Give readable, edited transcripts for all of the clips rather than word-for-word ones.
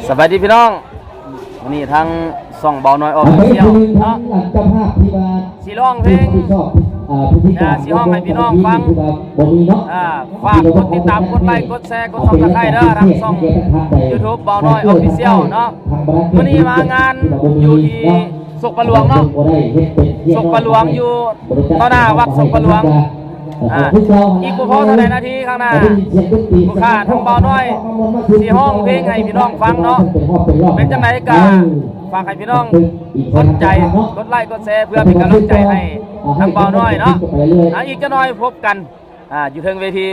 สวัสดีพี่น้องวันนี้ทางส่องเบาน้อยออกเที่ยวเนาะสีร้องเพลงสีห้องให้พี่น้องฟังฝากกดติดตามกดไลค์กดแชร์กดซับสไครบ์เด้อทางช่อง YouTube เบาน้อยออฟฟิเชียลเนาะวันนี้มางานอยู่ที่สุขประหลวงเนาะสุขประหลวงอยู่ต่อหน้าวัดสุขประหลวงอีกพอเท่าไหร่นาทีข้างหน้าผู้ค้าทั้งเบาน้อยสีห้องเพลงให้พี่น้องฟังเนาะเป็นจังไหนกันฝากให้พี่น้องกดใจกดไลค์กดแชร์เพื่อเป็นกำลังใจให้ทั้งเบาน้อยเนาะอีกจะน้อยพบกันอยู่เทิงเวที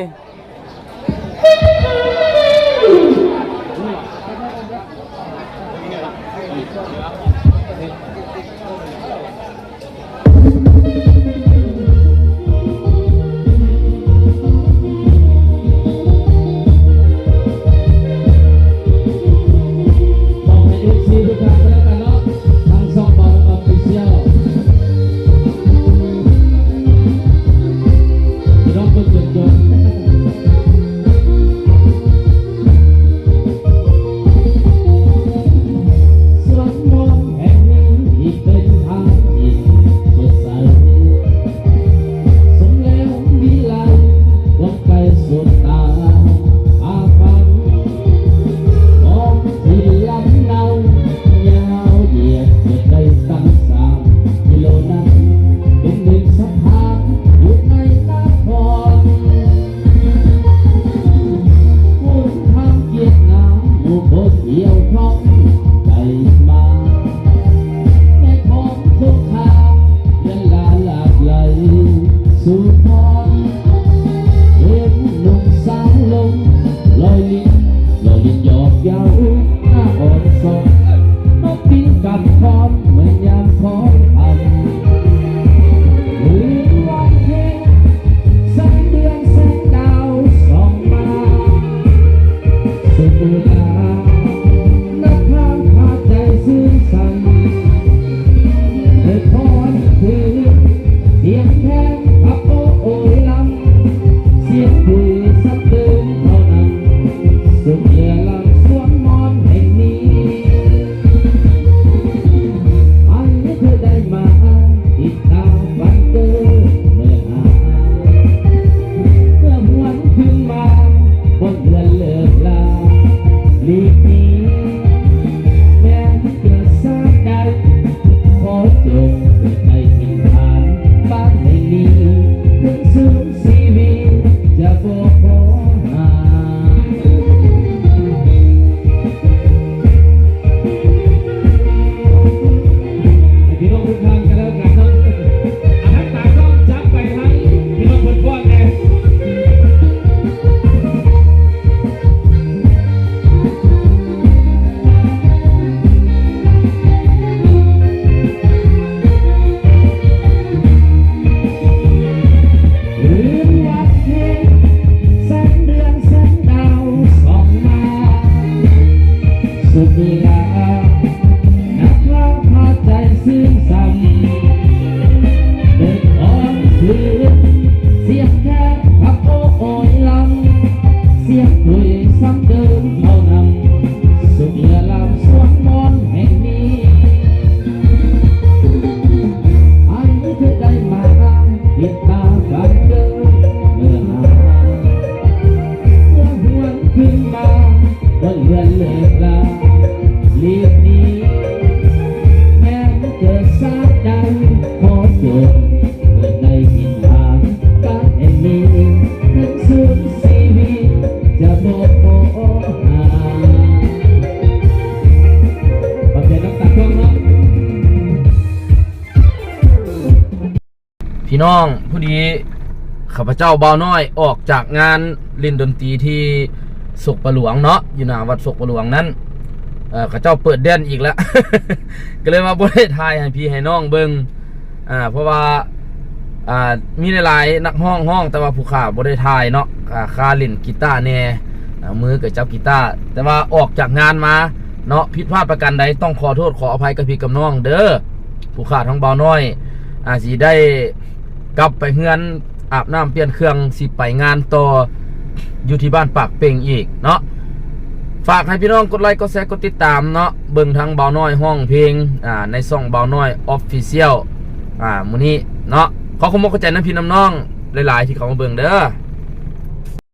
พี่น้องผู้ดีข้าพเจ้าเบาน้อยออกจากงานเล่นดนตรีที่สุขประหลวงเนาะอยู่หน้าวัดสุขประหลวงนั้นข้าเจ้าเปิดเด่นอีกแล้ว ก็เลยมาบ่ได้ถ่ายให้พี่ให้น้องเบิ่งเพราะว่ามีหลายนักห้องแต่ว่าผู้ข่าบ่ได้ถ่ายเนาะค่าเล่นกีตาร์แน่มือก็จับกีตาร์แต่ว่าออกจากงานมาเนาะผิดพลาดประการใดต้องขอโทษขออภัยกับพี่กับน้องเด้อผู้ข่าทั้งเบาน้อยสิได้กลับไปเฮือนอาบน้ำเปลี่ยนเครื่องสิไปงานต่ออยู่ที่บ้านปากเป่งอีกเนาะ ฝากให้พี่น้องกดไลค์กดแชร์กดติดตามเนาะเบิ่งทางเบาน้อยห้องเพลงในช่องเบาน้อย Official มื้อนี้เนาะขอขอบคุณเข้าใจน้ำพี่น้ำน้องหลายๆที่เขามาเบิ่งเด้อ